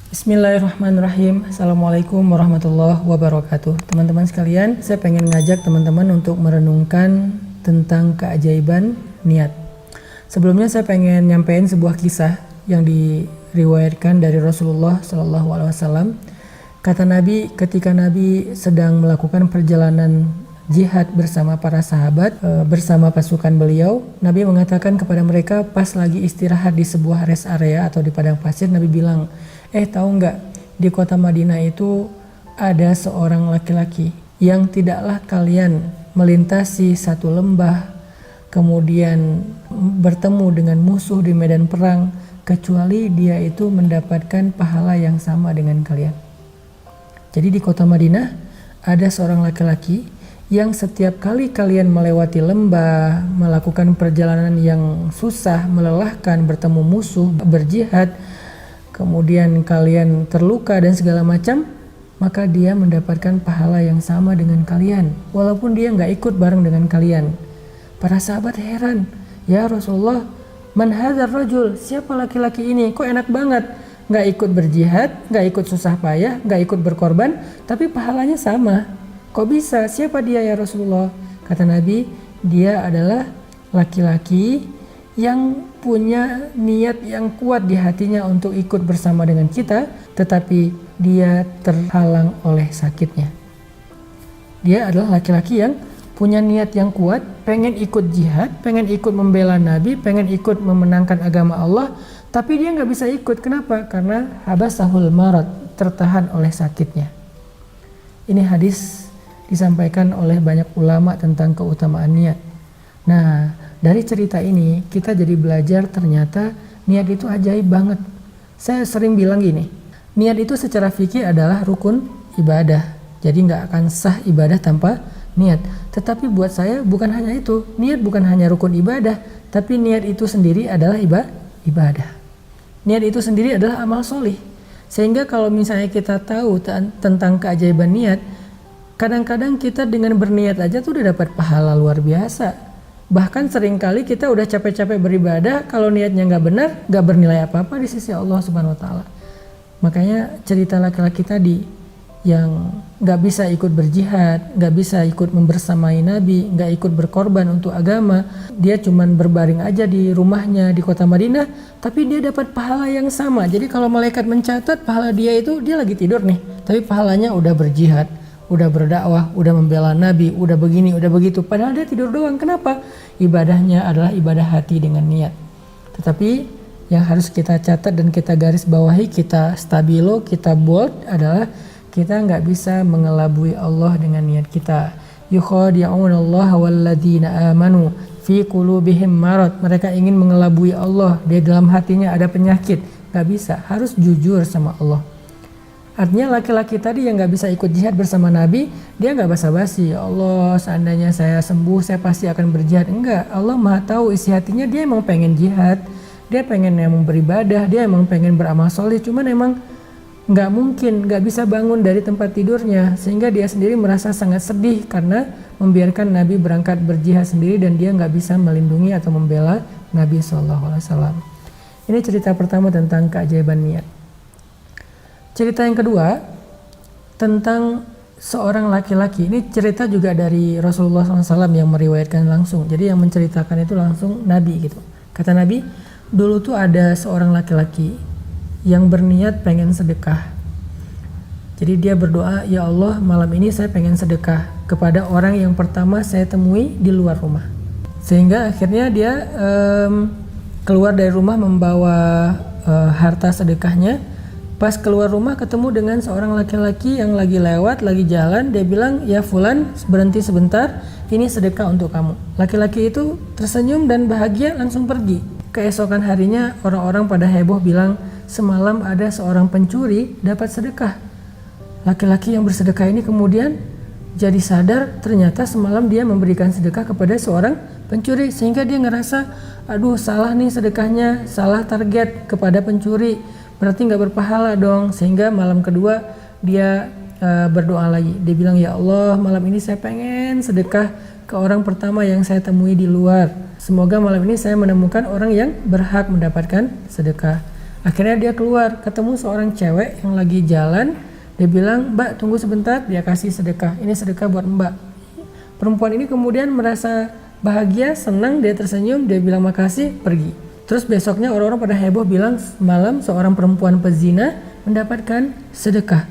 Bismillahirrahmanirrahim. Assalamualaikum warahmatullahi wabarakatuh. Teman-teman sekalian, saya pengen ngajak teman-teman untuk merenungkan tentang keajaiban niat. Sebelumnya saya pengen nyampein sebuah kisah yang diriwayatkan dari Rasulullah SAW. Kata Nabi, ketika Nabi sedang melakukan perjalanan jihad bersama para sahabat, bersama pasukan beliau, Nabi mengatakan kepada mereka pas lagi istirahat di sebuah rest area atau di padang pasir, Nabi bilang, tahu nggak, di kota Madinah itu ada seorang laki-laki yang tidaklah kalian melintasi satu lembah, kemudian bertemu dengan musuh di medan perang, kecuali dia itu mendapatkan pahala yang sama dengan kalian. Jadi di kota Madinah ada seorang laki-laki yang setiap kali kalian melewati lembah, melakukan perjalanan yang susah, melelahkan, bertemu musuh, berjihad, kemudian kalian terluka dan segala macam, maka dia mendapatkan pahala yang sama dengan kalian, walaupun dia nggak ikut bareng dengan kalian. Para sahabat heran, ya Rasulullah, man hadzal rajul, siapa laki-laki ini, kok enak banget, nggak ikut berjihad, nggak ikut susah payah, nggak ikut berkorban, tapi pahalanya sama, kok bisa, siapa dia ya Rasulullah? Kata Nabi, dia adalah laki-laki yang punya niat yang kuat di hatinya untuk ikut bersama dengan kita, tetapi dia terhalang oleh sakitnya. Dia adalah laki-laki yang punya niat yang kuat, pengen ikut jihad, pengen ikut membela Nabi, pengen ikut memenangkan agama Allah, tapi dia nggak bisa ikut. Kenapa? Karena habasahul marad, tertahan oleh sakitnya. Ini hadis disampaikan oleh banyak ulama tentang keutamaan niat. Nah, dari cerita ini kita jadi belajar ternyata niat itu ajaib banget. Saya sering bilang gini, niat itu secara fikih adalah rukun ibadah. Jadi nggak akan sah ibadah tanpa niat. Tetapi buat saya bukan hanya itu, niat bukan hanya rukun ibadah, tapi niat itu sendiri adalah ibadah. Niat itu sendiri adalah amal solih. Sehingga kalau misalnya kita tahu tentang keajaiban niat, kadang-kadang kita dengan berniat aja tuh udah dapat pahala luar biasa. Bahkan seringkali kita udah capek-capek beribadah, kalau niatnya nggak benar, nggak bernilai apa-apa di sisi Allah Subhanahu Wa Taala. Makanya cerita laki-laki tadi yang nggak bisa ikut berjihad, nggak bisa ikut membersamai Nabi, nggak ikut berkorban untuk agama, dia cuman berbaring aja di rumahnya di kota Madinah, tapi dia dapat pahala yang sama. Jadi kalau malaikat mencatat pahala dia itu, dia lagi tidur nih, tapi pahalanya udah berjihad, udah berdakwah, udah membela Nabi, udah begini, udah begitu. Padahal dia tidur doang. Kenapa? Ibadahnya adalah ibadah hati dengan niat. Tetapi yang harus kita catat dan kita garis bawahi, kita stabilo, kita bold adalah kita nggak bisa mengelabui Allah dengan niat kita. Yukhadi'unallaha walladzina amanu fi qulubihim marad. Mereka ingin mengelabui Allah, di dalam hatinya ada penyakit. Nggak bisa, harus jujur sama Allah. Artinya laki-laki tadi yang nggak bisa ikut jihad bersama Nabi, dia nggak basa-basi, ya Allah seandainya saya sembuh saya pasti akan berjihad. Enggak, Allah maha tahu isi hatinya, dia emang pengen jihad, dia pengen emang beribadah, dia emang pengen beramal soleh, cuman emang nggak mungkin, nggak bisa bangun dari tempat tidurnya, sehingga dia sendiri merasa sangat sedih karena membiarkan Nabi berangkat berjihad sendiri dan dia nggak bisa melindungi atau membela Nabi SAW. Ini cerita pertama tentang keajaiban niat. Cerita yang kedua tentang seorang laki-laki. Ini cerita juga dari Rasulullah SAW yang meriwayatkan langsung. Jadi yang menceritakan itu langsung Nabi gitu. Kata Nabi, dulu tuh ada seorang laki-laki yang berniat pengen sedekah. Jadi dia berdoa, ya Allah malam ini saya pengen sedekah kepada orang yang pertama saya temui di luar rumah. Sehingga akhirnya dia keluar dari rumah membawa harta sedekahnya. Pas keluar rumah ketemu dengan seorang laki-laki yang lagi lewat, lagi jalan. Dia bilang, ya Fulan berhenti sebentar, ini sedekah untuk kamu. Laki-laki itu tersenyum dan bahagia langsung pergi. Keesokan harinya orang-orang pada heboh bilang, semalam ada seorang pencuri dapat sedekah. Laki-laki yang bersedekah ini kemudian jadi sadar ternyata semalam dia memberikan sedekah kepada seorang pencuri. Sehingga dia ngerasa, aduh salah nih sedekahnya, salah target kepada pencuri. Berarti nggak berpahala dong. Sehingga malam kedua dia berdoa lagi. Dia bilang, ya Allah malam ini saya pengen sedekah ke orang pertama yang saya temui di luar. Semoga malam ini saya menemukan orang yang berhak mendapatkan sedekah. Akhirnya dia keluar, ketemu seorang cewek yang lagi jalan. Dia bilang, "Mbak, tunggu sebentar." Dia kasih sedekah. "Ini sedekah buat Mbak." Perempuan ini kemudian merasa bahagia, senang, dia tersenyum, dia bilang makasih, pergi. Terus besoknya orang-orang pada heboh bilang malam seorang perempuan pezina mendapatkan sedekah.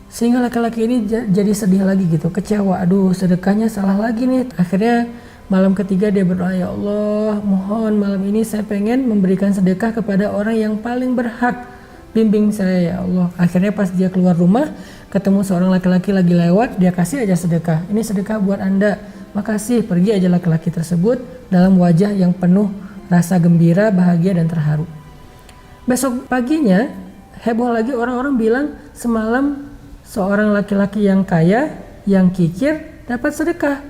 Sehingga laki-laki ini jadi sedih lagi gitu, kecewa, aduh sedekahnya salah lagi nih. Akhirnya malam ketiga dia berdoa, "Ya Allah, mohon malam ini saya pengen memberikan sedekah kepada orang yang paling berhak, bimbing saya ya Allah." Akhirnya pas dia keluar rumah, ketemu seorang laki-laki lagi lewat, dia kasih aja sedekah. "Ini sedekah buat Anda." "Makasih." Pergi aja laki-laki tersebut dalam wajah yang penuh rasa gembira, bahagia, dan terharu. Besok paginya heboh lagi, orang-orang bilang semalam seorang laki-laki yang kaya, yang kikir dapat sedekah.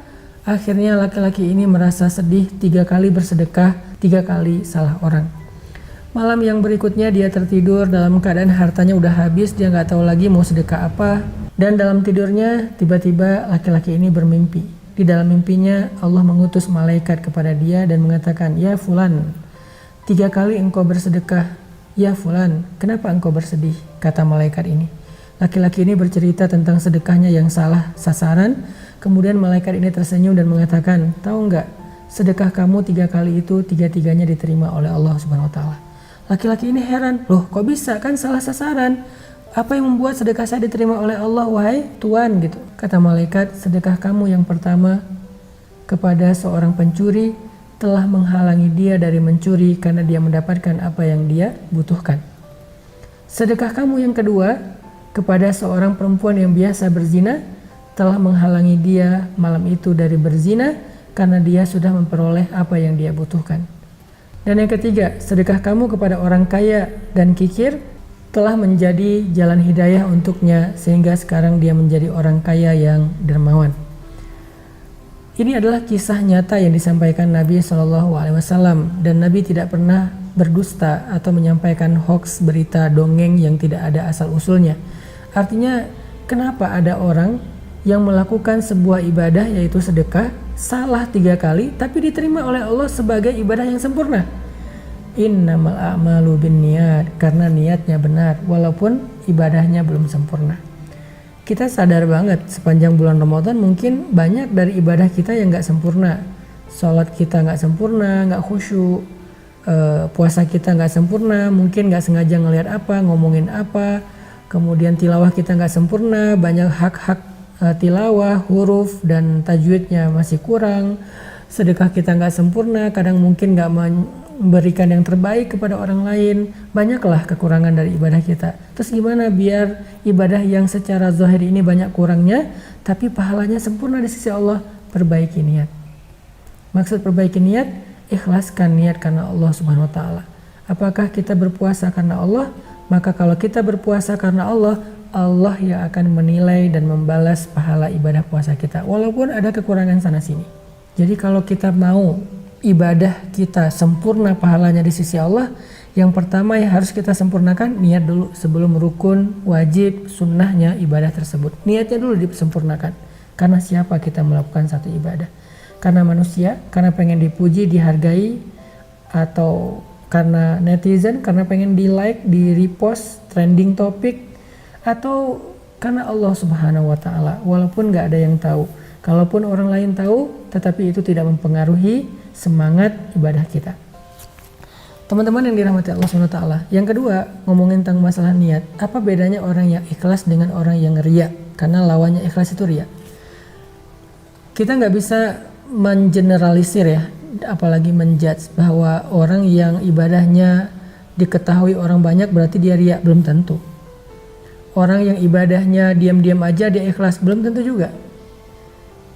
Akhirnya laki-laki ini merasa sedih, 3 kali bersedekah, 3 kali salah orang. Malam yang berikutnya dia tertidur dalam keadaan hartanya udah habis, dia nggak tahu lagi mau sedekah apa. Dan dalam tidurnya tiba-tiba laki-laki ini bermimpi. Di dalam mimpinya Allah mengutus malaikat kepada dia dan mengatakan, "Ya Fulan, 3 kali engkau bersedekah." "Ya Fulan, kenapa engkau bersedih?" kata malaikat ini. Laki-laki ini bercerita tentang sedekahnya yang salah sasaran. Kemudian malaikat ini tersenyum dan mengatakan, "Tahu nggak, sedekah kamu 3 kali itu 3-tiganya diterima oleh Allah Subhanahu Wa Taala." Laki-laki ini heran, "Loh kok bisa, kan salah sasaran? Apa yang membuat sedekah saya diterima oleh Allah, wahai Tuan?" gitu. Kata malaikat, "Sedekah kamu yang pertama kepada seorang pencuri telah menghalangi dia dari mencuri karena dia mendapatkan apa yang dia butuhkan. Sedekah kamu yang kedua kepada seorang perempuan yang biasa berzina telah menghalangi dia malam itu dari berzina karena dia sudah memperoleh apa yang dia butuhkan. Dan yang ketiga, sedekah kamu kepada orang kaya dan kikir telah menjadi jalan hidayah untuknya sehingga sekarang dia menjadi orang kaya yang dermawan." Ini adalah kisah nyata yang disampaikan Nabi SAW, dan Nabi tidak pernah berdusta atau menyampaikan hoax, berita dongeng yang tidak ada asal usulnya. Artinya, kenapa ada orang yang melakukan sebuah ibadah yaitu sedekah salah 3 kali tapi diterima oleh Allah sebagai ibadah yang sempurna? Innamal a'malu binniyat, karena niatnya benar walaupun ibadahnya belum sempurna. Kita sadar banget sepanjang bulan Ramadan mungkin banyak dari ibadah kita yang gak sempurna. Sholat kita gak sempurna, gak khusyuk, puasa kita gak sempurna, mungkin gak sengaja ngelihat apa, ngomongin apa, kemudian tilawah kita gak sempurna, banyak hak-hak tilawah, huruf dan tajwidnya masih kurang. Sedekah kita gak sempurna, kadang mungkin gak memberikan yang terbaik kepada orang lain. Banyaklah kekurangan dari ibadah kita. Terus gimana biar ibadah yang secara zahir ini banyak kurangnya tapi pahalanya sempurna di sisi Allah? Perbaiki niat. Maksud perbaiki niat, ikhlaskan niat karena Allah Subhanahu Wa Taala. Apakah kita berpuasa karena Allah? Maka kalau kita berpuasa karena Allah, Allah yang akan menilai dan membalas pahala ibadah puasa kita walaupun ada kekurangan sana sini. Jadi kalau kita mau ibadah kita sempurna pahalanya di sisi Allah, yang pertama yang harus kita sempurnakan niat dulu sebelum rukun, wajib, sunnahnya ibadah tersebut. Niatnya dulu disempurnakan. Karena siapa kita melakukan satu ibadah? Karena manusia, karena pengen dipuji, dihargai, atau karena netizen, karena pengen di like, di repost, trending topik, atau karena Allah Subhanahu Wa Taala. Walaupun gak ada yang tahu, kalaupun orang lain tahu, tetapi itu tidak mempengaruhi semangat ibadah kita. Teman-teman yang dirahmati Allah SWT, yang kedua ngomongin tentang masalah niat. Apa bedanya orang yang ikhlas dengan orang yang riya? Karena lawannya ikhlas itu riya. Kita nggak bisa mengeneralisir ya, apalagi menjudge bahwa orang yang ibadahnya diketahui orang banyak berarti dia riya, belum tentu. Orang yang ibadahnya diam-diam aja dia ikhlas, belum tentu juga.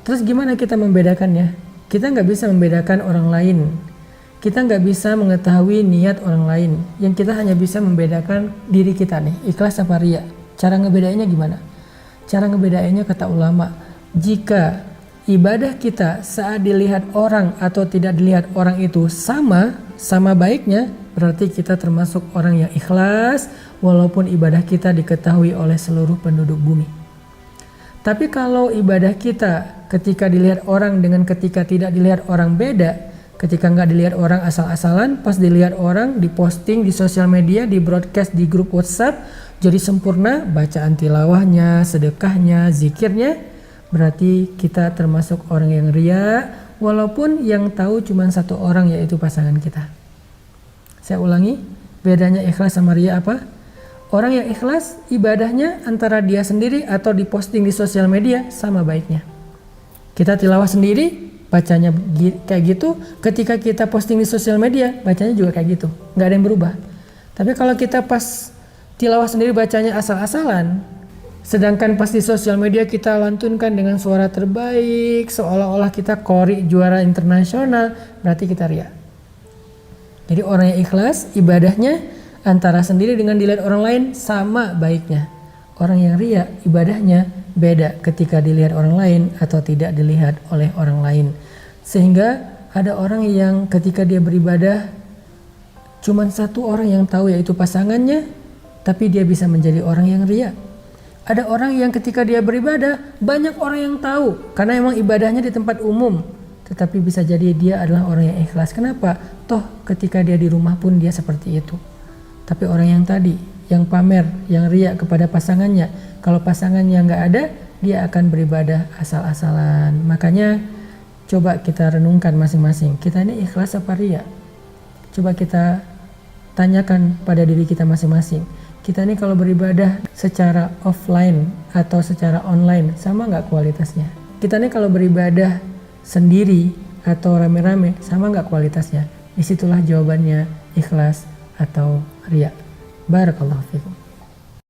Terus gimana kita membedakannya? Kita nggak bisa membedakan orang lain. Kita nggak bisa mengetahui niat orang lain. Yang kita hanya bisa membedakan diri kita nih, ikhlas apa riya. Cara ngebedainnya gimana? Cara ngebedainnya kata ulama, jika ibadah kita saat dilihat orang atau tidak dilihat orang itu sama baiknya, berarti kita termasuk orang yang ikhlas walaupun ibadah kita diketahui oleh seluruh penduduk bumi. Tapi kalau ibadah kita ketika dilihat orang dengan ketika tidak dilihat orang beda, Ketika nggak dilihat orang asal-asalan, pas dilihat orang, diposting di sosial media, di broadcast di grup WhatsApp, jadi sempurna bacaan tilawahnya, sedekahnya, zikirnya, berarti kita termasuk orang yang ria, walaupun yang tahu cuma satu orang yaitu pasangan kita. Saya ulangi, bedanya ikhlas sama ria apa? Orang yang ikhlas ibadahnya antara dia sendiri atau diposting di sosial media sama baiknya. Kita tilawah sendiri, bacanya kayak gitu, ketika kita posting di sosial media, bacanya juga kayak gitu, nggak ada yang berubah. Tapi kalau kita pas tilawah sendiri bacanya asal-asalan, sedangkan pas di sosial media kita lantunkan dengan suara terbaik, seolah-olah kita qori juara internasional, berarti kita ria. Jadi orang yang ikhlas, ibadahnya antara sendiri dengan dilihat orang lain sama baiknya. Orang yang ria, ibadahnya beda ketika dilihat orang lain atau tidak dilihat oleh orang lain. Sehingga ada orang yang ketika dia beribadah cuman satu orang yang tahu yaitu pasangannya, tapi dia bisa menjadi orang yang ria. Ada orang yang ketika dia beribadah banyak orang yang tahu karena emang ibadahnya di tempat umum, tetapi bisa jadi dia adalah orang yang ikhlas. Kenapa? Toh ketika dia di rumah pun dia seperti itu. Tapi orang yang tadi, yang pamer, yang ria kepada pasangannya, kalau pasangannya nggak ada, dia akan beribadah asal-asalan. Makanya coba kita renungkan masing-masing, kita ini ikhlas apa ria? Coba kita tanyakan pada diri kita masing-masing. Kita ini kalau beribadah secara offline atau secara online, sama nggak kualitasnya? Kita ini kalau beribadah sendiri atau rame-rame, sama nggak kualitasnya? Disitulah jawabannya, ikhlas atau ria. Barakallahu fikum.